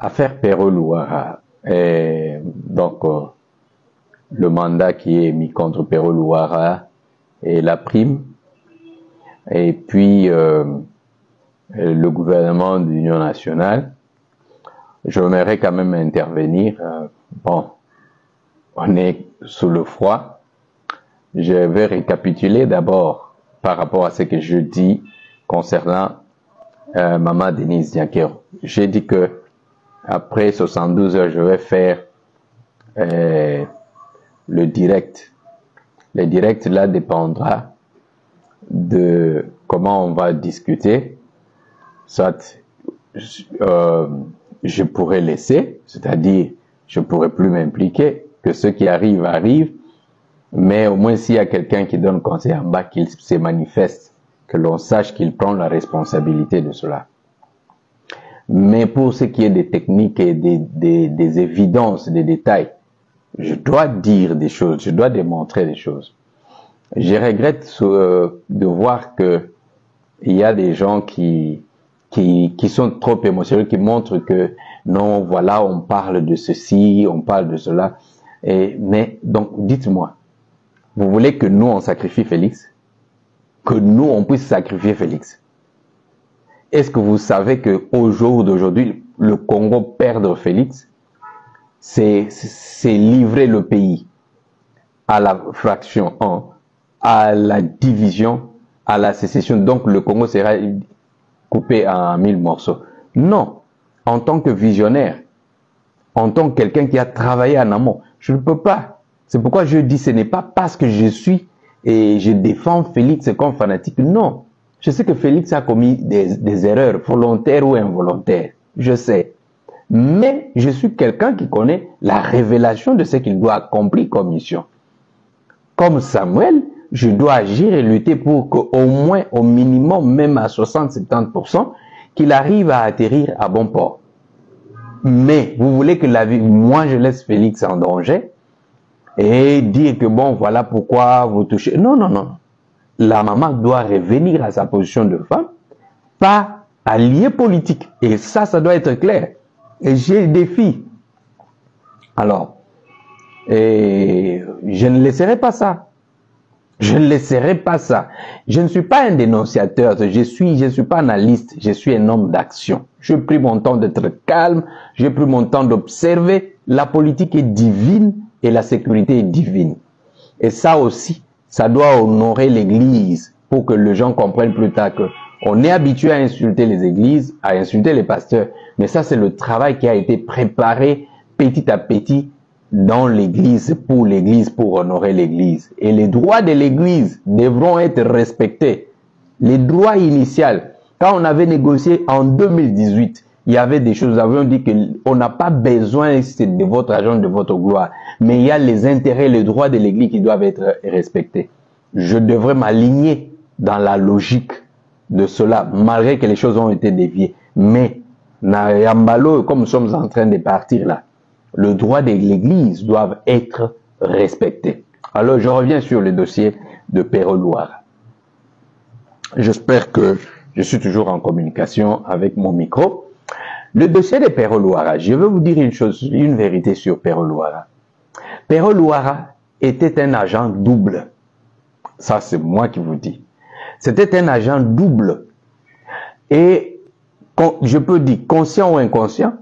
Affaire Perrault-Louara. Le mandat qui est mis contre Perrault-Louara et la prime. Et puis, le gouvernement de l'Union nationale. J'aimerais quand même intervenir. On est sous le froid. Je vais récapituler d'abord par rapport à ce que je dis concernant Maman Denise Diakero. J'ai dit que après 72 heures, je vais faire le direct. Le direct là dépendra de comment on va discuter. Soit je pourrais laisser, c'est-à-dire je pourrais plus m'impliquer, que ceux qui arrivent arrivent, mais au moins s'il y a quelqu'un qui donne conseil en bas, qu'il se manifeste, que l'on sache qu'il prend la responsabilité de cela. Mais pour ce qui est des techniques et des évidences, des détails, je dois dire des choses, je dois démontrer des choses. Je regrette de voir que il y a des gens qui sont trop émotionnels, qui montrent que non, voilà, on parle de ceci, on parle de cela. Mais donc, dites-moi, vous voulez que nous, on sacrifie Félix? Que nous, on puisse sacrifier Félix? Est-ce que vous savez qu'au jour d'aujourd'hui, le Congo perdre Félix, c'est livrer le pays à la fraction 1, à la division, à la sécession. Donc, le Congo sera coupé en 1000 morceaux. Non. En tant que visionnaire, en tant que quelqu'un qui a travaillé en amont, je ne peux pas. C'est pourquoi je dis, ce n'est pas parce que je suis et je défends Félix comme fanatique. Non. Je sais que Félix a commis des erreurs, volontaires ou involontaires. Je sais. Mais je suis quelqu'un qui connaît la révélation de ce qu'il doit accomplir comme mission. Comme Samuel, je dois agir et lutter pour qu'au moins, au minimum, même à 60-70%, qu'il arrive à atterrir à bon port. Mais vous voulez que la vie, moi je laisse Félix en danger et dire que bon, voilà pourquoi vous touchez. Non, non, non. La maman doit revenir à sa position de femme, pas allié politique. Et ça doit être clair. Et j'ai des filles. Alors, je ne laisserai pas ça. Je ne laisserai pas ça. Je ne suis pas un dénonciateur, je suis pas analyste, je suis un homme d'action. J'ai pris mon temps d'être calme, j'ai pris mon temps d'observer. La politique est divine et la sécurité est divine. Et ça aussi, ça doit honorer l'église pour que les gens comprennent plus tard que on est habitué à insulter les églises, à insulter les pasteurs. Mais ça, c'est le travail qui a été préparé petit à petit dans l'église, pour honorer l'église. Et les droits de l'église devront être respectés. Les droits initiaux, quand on avait négocié en 2018, il y avait des choses, nous avions dit qu'on n'a pas besoin de votre argent, de votre gloire. Mais il y a les intérêts, les droits de l'église qui doivent être respectés. Je devrais m'aligner dans la logique de cela, malgré que les choses ont été déviées. Mais, Nayambalo, comme nous sommes en train de partir là, le droit de l'église doivent être respectés. Alors, je reviens sur le dossier de Perrault-Louara. J'espère que je suis toujours en communication avec mon micro. Le dossier de Perrault-Louara, je vais vous dire une chose, une vérité sur Perrault-Louara. Perrault-Louara était un agent double. Ça, c'est moi qui vous dis. C'était un agent double. Et, je peux dire, conscient ou inconscient,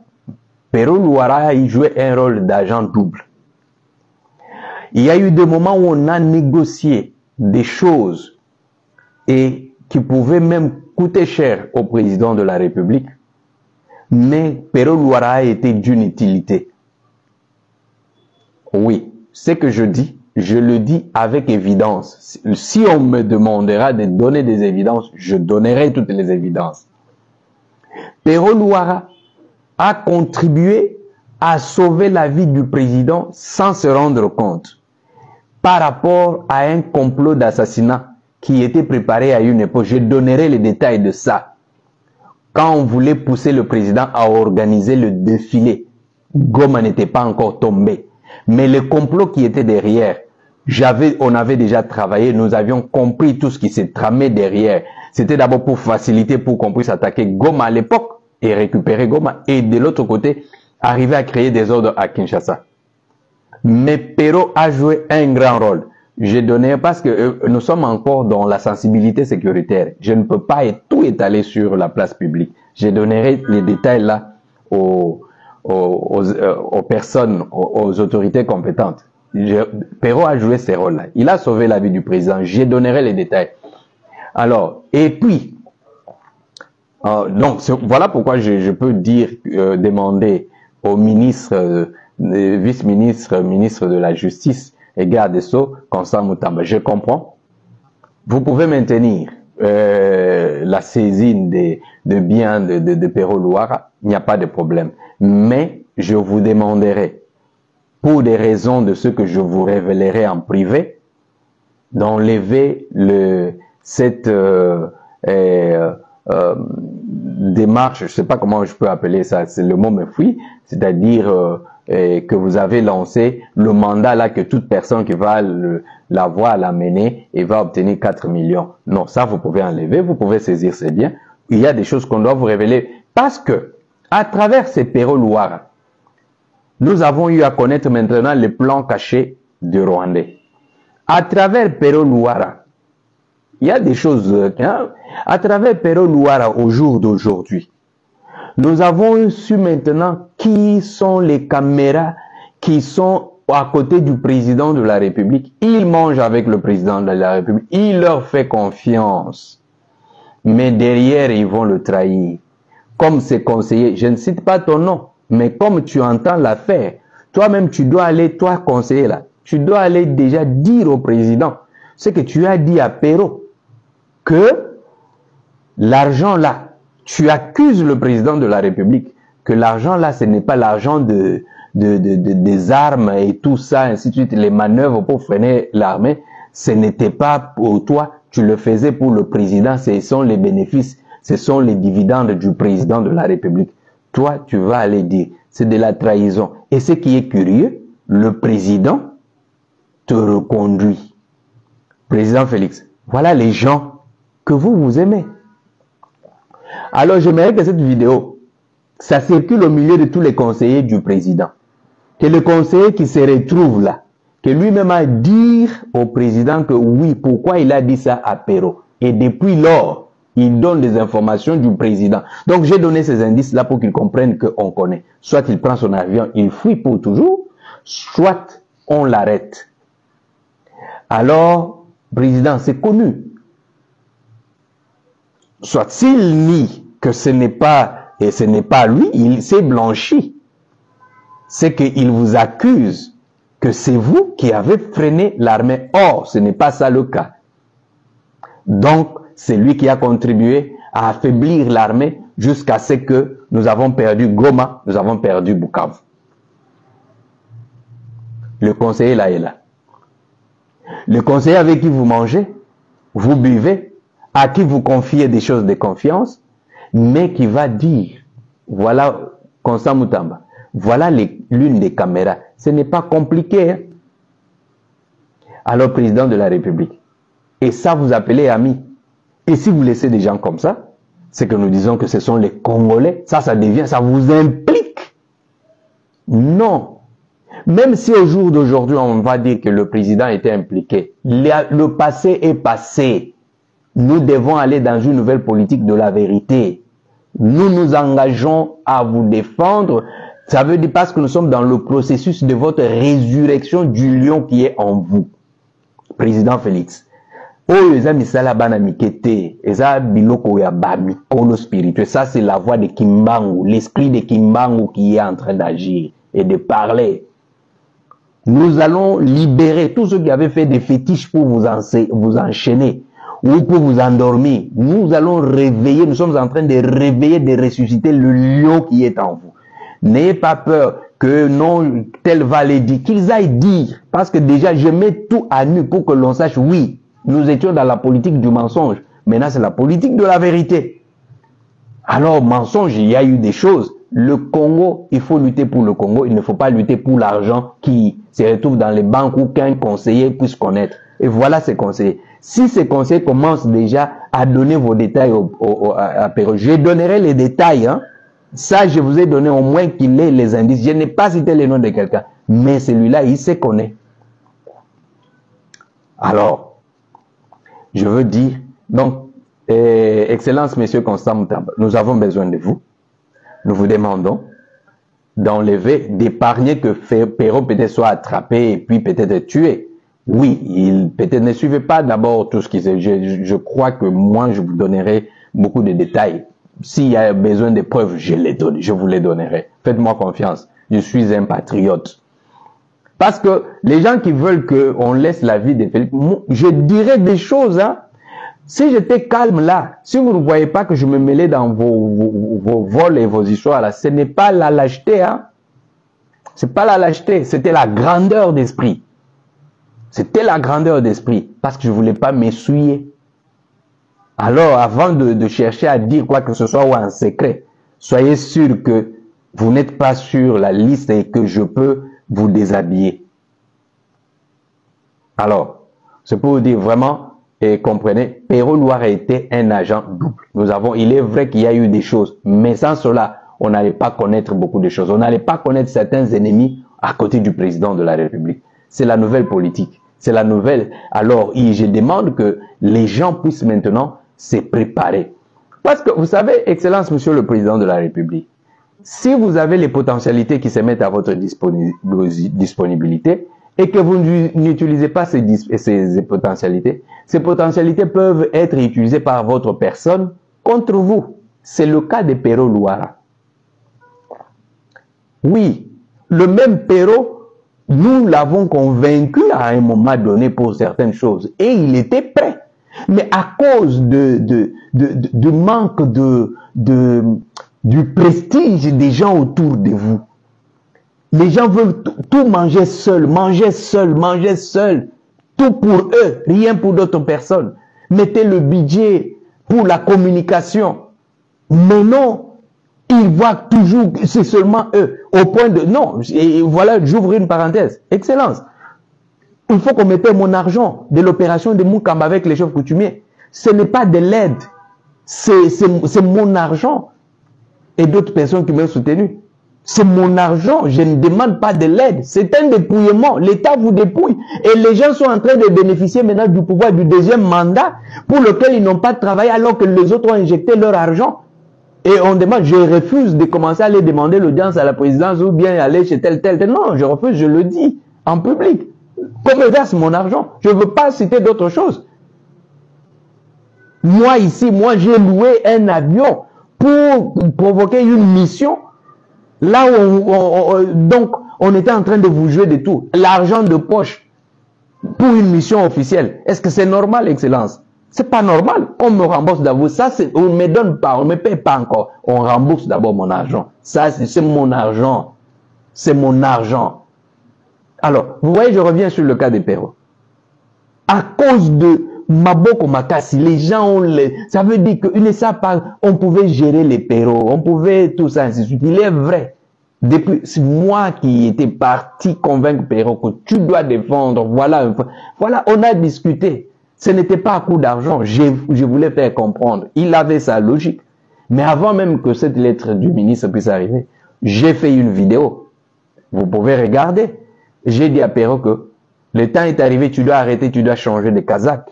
Perrault-Louara y jouait un rôle d'agent double. Il y a eu des moments où on a négocié des choses et qui pouvaient même coûter cher au président de la République, mais Perrault-Louara a été d'une utilité. Oui, ce que je dis, je le dis avec évidence. Si on me demandera de donner des évidences, je donnerai toutes les évidences. Perrault-Louara a contribué à sauver la vie du président sans se rendre compte par rapport à un complot d'assassinat qui était préparé à une époque. Je donnerai les détails de ça. Quand on voulait pousser le président à organiser le défilé, Goma n'était pas encore tombé. Mais le complot qui était derrière, on avait déjà travaillé, nous avions compris tout ce qui s'est tramé derrière. C'était d'abord pour faciliter, pour qu'on puisse attaquer Goma à l'époque. et récupérer Goma. Et de l'autre côté, arriver à créer des ordres à Kinshasa. Mais Pero a joué un grand rôle. Je donnais, parce que nous sommes encore dans la sensibilité sécuritaire. Je ne peux pas tout étaler sur la place publique. Je donnerai les détails là aux personnes, aux autorités compétentes. Pero a joué ces rôles-là. Il a sauvé la vie du président. Je donnerai les détails. Alors, et puis, donc voilà pourquoi je peux dire, demander au ministre, vice-ministre, ministre de la Justice et garde des Sceaux, Constant Moutamba. Je comprends. Vous pouvez maintenir la saisine de biens de Pero Luara, il n'y a pas de problème. Mais je vous demanderai, pour des raisons de ce que je vous révélerai en privé, d'enlever cette démarche, je ne sais pas comment je peux appeler ça, c'est le mot me fuit, c'est-à-dire que vous avez lancé le mandat là que toute personne qui va la voir l'amener et va obtenir 4 millions. Non, ça vous pouvez enlever, vous pouvez saisir ces biens. Il y a des choses qu'on doit vous révéler parce que à travers ces Pero Luara, nous avons eu à connaître maintenant le plan caché du Rwandais. À travers Pero Luara, il y a des choses, à travers Pero Luara au jour d'aujourd'hui, nous avons su maintenant qui sont les caméras qui sont à côté du président de la République. Il mange avec le président de la République. Il leur fait confiance. Mais derrière, ils vont le trahir. Comme ses conseillers, je ne cite pas ton nom, mais comme tu entends l'affaire, toi-même, tu dois aller, toi, conseiller là, tu dois aller déjà dire au président ce que tu as dit à Pero, que l'argent là, tu accuses le président de la République que l'argent là, ce n'est pas l'argent des armes et tout ça, ainsi de suite, les manœuvres pour freiner l'armée, ce n'était pas pour toi, tu le faisais pour le président, ce sont les bénéfices, ce sont les dividendes du président de la République. Toi, tu vas aller dire, c'est de la trahison. Et ce qui est curieux, le président te reconduit. Président Félix, voilà les gens que vous aimez. Alors, j'aimerais que cette vidéo, ça circule au milieu de tous les conseillers du président. Que le conseiller qui se retrouve là, que lui-même a dit au président que oui, pourquoi il a dit ça à Pero. Et depuis lors, il donne des informations du président. Donc, j'ai donné ces indices-là pour qu'il comprenne qu'on connaît. Soit il prend son avion, il fuit pour toujours, soit on l'arrête. Alors, président, c'est connu. Soit s'il nie que ce n'est pas, et ce n'est pas lui, il s'est blanchi. C'est qu'il vous accuse que c'est vous qui avez freiné l'armée. Or, ce n'est pas ça le cas. Donc, c'est lui qui a contribué à affaiblir l'armée jusqu'à ce que nous avons perdu Goma, nous avons perdu Bukavu. Le conseiller là est là. Le conseiller avec qui vous mangez, vous buvez, à qui vous confiez des choses de confiance, mais qui va dire, voilà, Constant Moutamba, voilà l'une des caméras. Ce n'est pas compliqué. Hein? Alors, président de la République, et ça vous appelez amis. Et si vous laissez des gens comme ça, c'est que nous disons que ce sont les Congolais, ça devient, ça vous implique. Non. Même si au jour d'aujourd'hui, on va dire que le président était impliqué, le passé est passé. Nous devons aller dans une nouvelle politique de la vérité. Nous nous engageons à vous défendre. Ça veut dire parce que nous sommes dans le processus de votre résurrection du lion qui est en vous. Président Félix. Oh, eza misala bana mikete, eza biloko ya ba mikolo spirituel. Ça, c'est la voix de Kimbangu, l'esprit de Kimbangu qui est en train d'agir et de parler. Nous allons libérer tous ceux qui avaient fait des fétiches pour vous enchaîner ou pour vous endormir. Nous allons réveiller, nous sommes en train de réveiller, de ressusciter le lion qui est en vous. N'ayez pas peur que non, tel va les dire, qu'ils aillent dire. Parce que déjà, je mets tout à nu pour que l'on sache, oui, nous étions dans la politique du mensonge. Maintenant, c'est la politique de la vérité. Alors, mensonge, il y a eu des choses. Le Congo, il faut lutter pour le Congo. Il ne faut pas lutter pour l'argent qui se retrouve dans les banques ou qu'un conseiller puisse connaître. Et voilà ces conseillers. Si ces conseillers commencent déjà à donner vos détails à Pero, je donnerai les détails. Hein. Ça, je vous ai donné au moins qu'il ait les indices. Je n'ai pas cité les noms de quelqu'un, mais celui-là, il se connaît. Alors, je veux dire, donc, Excellence, Monsieur Constant Moutamba, nous avons besoin de vous. Nous vous demandons d'enlever, d'épargner que Perrault peut-être soit attrapé et puis peut-être tué. Oui, il peut-être ne suivait pas d'abord tout ce qui s'est... Je crois que moi, je vous donnerai beaucoup de détails. S'il y a besoin de preuves, je vous les donnerai. Faites-moi confiance. Je suis un patriote. Parce que les gens qui veulent qu'on laisse la vie de Félix, je dirais des choses, hein. Si j'étais calme là, si vous ne voyez pas que je me mêlais dans vos vols et vos histoires là, ce n'est pas la lâcheté, hein. C'est pas la lâcheté, c'était la grandeur d'esprit. C'était la grandeur d'esprit, parce que je voulais pas m'essuyer. Alors, avant de chercher à dire quoi que ce soit ou en secret, soyez sûr que vous n'êtes pas sur la liste et que je peux vous déshabiller. Alors, c'est pour vous dire vraiment, et comprenez, Perrault Loire a été un agent double. Il est vrai qu'il y a eu des choses, mais sans cela, on n'allait pas connaître beaucoup de choses. On n'allait pas connaître certains ennemis à côté du président de la République. C'est la nouvelle politique. C'est la nouvelle. Alors, je demande que les gens puissent maintenant se préparer. Parce que, vous savez, Excellence, Monsieur le Président de la République, si vous avez les potentialités qui se mettent à votre disponibilité et que vous n'utilisez pas ces potentialités peuvent être utilisées par votre personne contre vous. C'est le cas de Perrault Loire. Oui, le même Perrault, nous l'avons convaincu à un moment donné pour certaines choses et il était prêt. Mais à cause de manque du prestige des gens autour de vous, les gens veulent tout manger seul, tout pour eux, rien pour d'autres personnes. Mettez le budget pour la communication. Mais non, ils voient toujours que c'est seulement eux. Au point de... Non, et voilà, j'ouvre une parenthèse. Excellence. Il faut qu'on mette mon argent de l'opération de Moukamba avec les chefs coutumiers. Ce n'est pas de l'aide. C'est mon argent. Et d'autres personnes qui m'ont soutenu. C'est mon argent. Je ne demande pas de l'aide. C'est un dépouillement. L'État vous dépouille. Et les gens sont en train de bénéficier maintenant du pouvoir du deuxième mandat pour lequel ils n'ont pas travaillé alors que les autres ont injecté leur argent. Et on demande, je refuse de commencer à aller demander l'audience à la présidence ou bien aller chez tel. Non, je refuse, je le dis en public. Qu'on me verse mon argent. Je ne veux pas citer d'autres choses. Moi ici, j'ai loué un avion pour provoquer une mission. Là où donc on était en train de vous jouer de tout. L'argent de poche pour une mission officielle. Est-ce que c'est normal, Excellence? C'est pas normal. On me rembourse d'abord. Ça, on ne me donne pas, on ne me paye pas encore. On rembourse d'abord mon argent. Ça, c'est mon argent. C'est mon argent. Alors, vous voyez, je reviens sur le cas de Perrault. À cause de Maboko Makassi, les gens ont ça veut dire qu'ils ne savent pas, on pouvait gérer les Perrault, on pouvait tout ça, ainsi de suite. Il est vrai. Depuis, c'est moi qui étais parti convaincre Perrault que tu dois défendre, voilà, on a discuté. Ce n'était pas à coup d'argent, je voulais faire comprendre. Il avait sa logique. Mais avant même que cette lettre du ministre puisse arriver, j'ai fait une vidéo. Vous pouvez regarder. J'ai dit à Perrault que le temps est arrivé, tu dois arrêter, tu dois changer de casaque.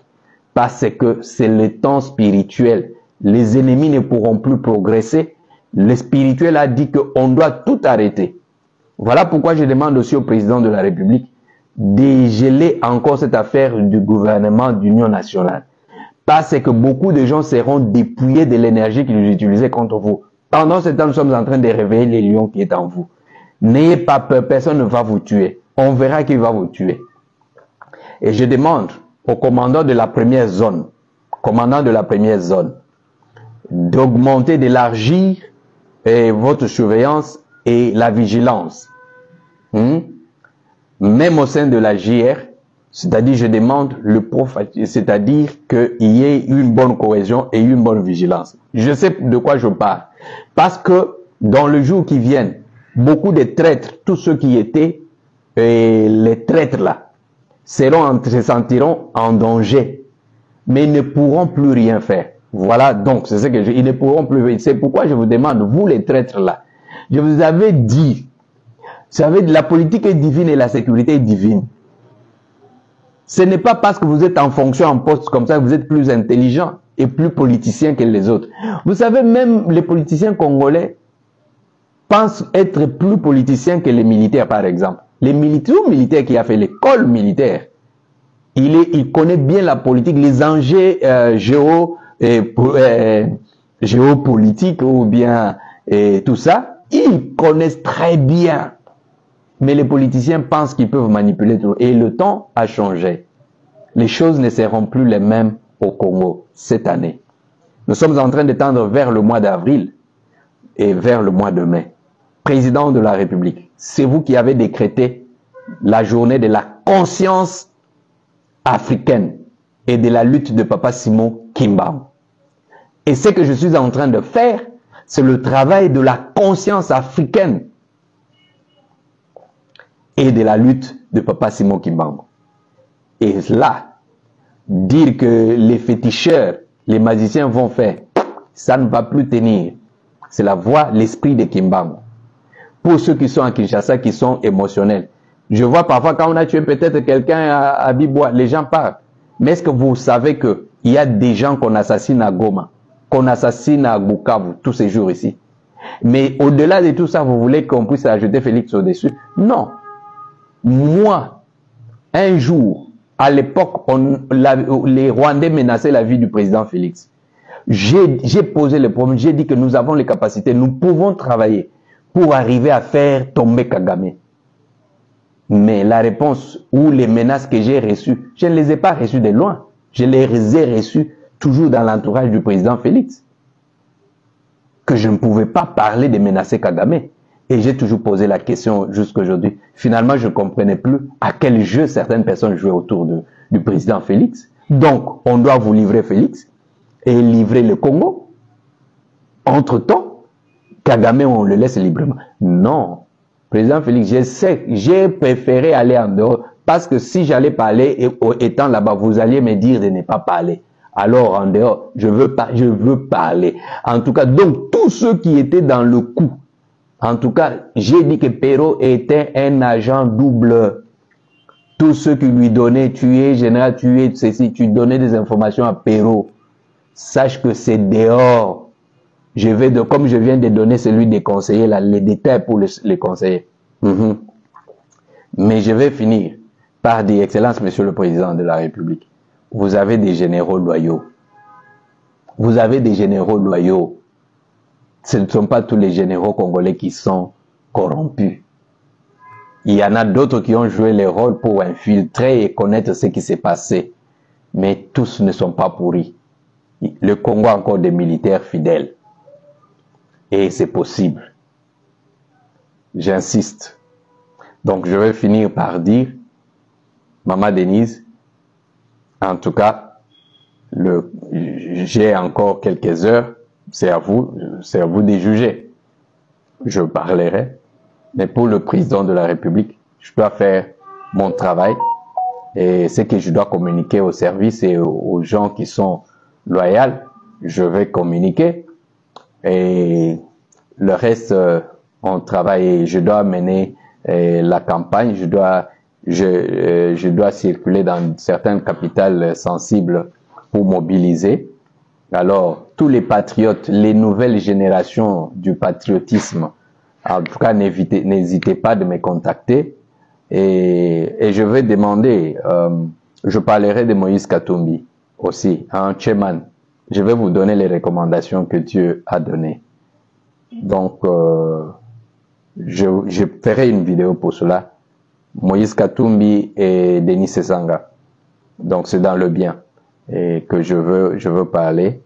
Parce que c'est le temps spirituel. Les ennemis ne pourront plus progresser. Le spirituel a dit qu'on doit tout arrêter. Voilà pourquoi je demande aussi au président de la République de geler encore cette affaire du gouvernement d'union nationale. Parce que beaucoup de gens seront dépouillés de l'énergie qu'ils utilisaient contre vous. Pendant ce temps, nous sommes en train de réveiller les lions qui est en vous. N'ayez pas peur, personne ne va vous tuer. On verra qui va vous tuer. Et je demande au commandant de la première zone, d'augmenter, d'élargir votre surveillance et la vigilance. Même au sein de la JR, c'est-à-dire je demande c'est-à-dire qu'il y ait une bonne cohésion et une bonne vigilance. Je sais de quoi je parle. Parce que dans le jour qui vient, beaucoup de traîtres, tous ceux qui étaient les traîtres là, se sentiront en danger, mais ils ne pourront plus rien faire. Voilà, donc, c'est ce que ils ne pourront plus. C'est pourquoi je vous demande, vous les traîtres là, je vous avais dit, vous savez, la politique est divine et la sécurité est divine. Ce n'est pas parce que vous êtes en fonction, en poste comme ça, que vous êtes plus intelligent et plus politicien que les autres. Vous savez, même les politiciens congolais pensent être plus politiciens que les militaires, par exemple. Les militaires qui a fait l'école militaire, il connaît bien la politique, les enjeux géopolitiques ou bien tout ça, ils connaissent très bien. Mais les politiciens pensent qu'ils peuvent manipuler tout. Et le temps a changé. Les choses ne seront plus les mêmes au Congo cette année. Nous sommes en train de tendre vers le mois d'avril et vers le mois de mai. Président de la République, c'est vous qui avez décrété la journée de la conscience africaine et de la lutte de Papa Simon Kimbangu. Et ce que je suis en train de faire, c'est le travail de la conscience africaine et de la lutte de Papa Simon Kimbangu. Et là, dire que les féticheurs, les magiciens vont faire, ça ne va plus tenir. C'est la voix, l'esprit de Kimbangu. Pour ceux qui sont à Kinshasa, qui sont émotionnels. Je vois parfois quand on a tué peut-être quelqu'un à Bibois, les gens parlent. Mais est-ce que vous savez qu'il y a des gens qu'on assassine à Goma, qu'on assassine à Bukavu tous ces jours ici? Mais au-delà de tout ça, vous voulez qu'on puisse ajouter Félix au-dessus? Non. Moi, un jour, à l'époque, les Rwandais menaçaient la vie du président Félix. J'ai posé le problème, j'ai dit que nous avons les capacités, nous pouvons travailler pour arriver à faire tomber Kagame. Mais la réponse ou les menaces que j'ai reçues, je ne les ai pas reçues de loin. Je les ai reçues toujours dans l'entourage du président Félix. Que je ne pouvais pas parler de menacer Kagame. Et j'ai toujours posé la question jusqu'à aujourd'hui. Finalement, je ne comprenais plus à quel jeu certaines personnes jouaient autour du président Félix. Donc, on doit vous livrer Félix et livrer le Congo. Entre-temps, Kagame, on le laisse librement. Non. Président Félix, je sais, j'ai préféré aller en dehors parce que si j'allais parler étant là-bas, vous alliez me dire de ne pas parler. Alors en dehors, je veux parler. En tout cas, donc tous ceux qui étaient dans le coup, en tout cas, j'ai dit que Perrault était un agent double. Tous ceux qui lui donnaient, tu es général, tu es ceci, tu donnais des informations à Perrault. Sache que c'est dehors. Comme je viens de donner celui des conseillers, là, les détails pour les conseillers. Mais je vais finir par dire, Excellence, Monsieur le Président de la République, vous avez des généraux loyaux. Vous avez des généraux loyaux. Ce ne sont pas tous les généraux congolais qui sont corrompus. Il y en a d'autres qui ont joué les rôles pour infiltrer et connaître ce qui s'est passé. Mais tous ne sont pas pourris. Le Congo a encore des militaires fidèles. Et c'est possible. J'insiste. Donc je vais finir par dire, Maman Denise, en tout cas, j'ai encore quelques heures, c'est à vous de juger. Je parlerai. Mais pour le président de la République, je dois faire mon travail. Et ce que je dois communiquer au service et aux gens qui sont loyaux, je vais communiquer. Et le reste, on travaille. Je dois mener la campagne. Je dois circuler dans certaines capitales sensibles pour mobiliser. Alors, tous les patriotes, les nouvelles générations du patriotisme, en tout cas, n'hésitez pas de me contacter. Et je vais demander, je parlerai de Moïse Katumbi aussi, un chairman. Je vais vous donner les recommandations que Dieu a données. Donc, je ferai une vidéo pour cela. Moïse Katumbi et Denis Sesanga. Donc, c'est dans le bien et que je veux parler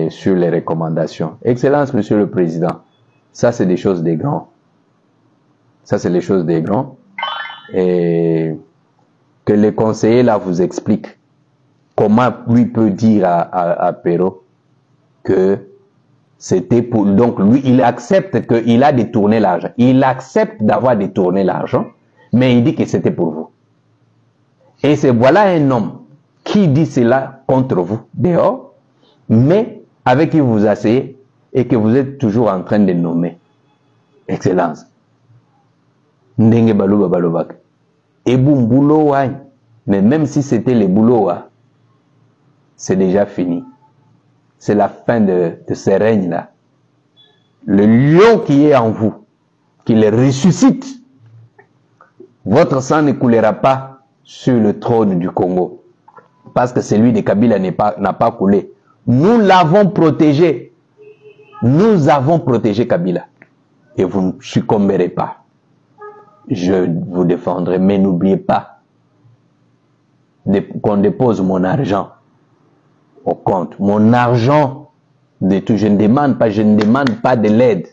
sur les recommandations. Excellence, Monsieur le Président. Ça, c'est des choses des grands. Ça, c'est les choses des grands. Et que les conseillers là vous expliquent comment lui peut dire à Perrault que c'était pour... Donc lui, il accepte qu'il a détourné l'argent. Il accepte d'avoir détourné l'argent, mais il dit que c'était pour vous. Et c'est voilà un homme qui dit cela contre vous, dehors, mais avec qui vous vous asseyez et que vous êtes toujours en train de nommer. Excellence. Ndenge baloba balobak. Ebu mbulo wany. Mais même si c'était les boulots, c'est déjà fini. C'est la fin de ce règne-là. Le lion qui est en vous, qui le ressuscite, votre sang ne coulera pas sur le trône du Congo. Parce que celui de Kabila n'a pas coulé. Nous l'avons protégé. Nous avons protégé Kabila. Et vous ne succomberez pas. Je vous défendrai, mais n'oubliez pas qu'on dépose mon argent au compte. Mon argent de tout. Je ne demande pas de l'aide.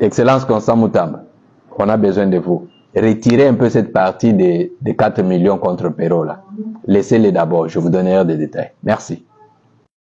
Excellence Constant Mutamba, on a besoin de vous. Retirez un peu cette partie de 4 millions contre Perrault là. Laissez-les d'abord, je vous donnerai des détails. Merci.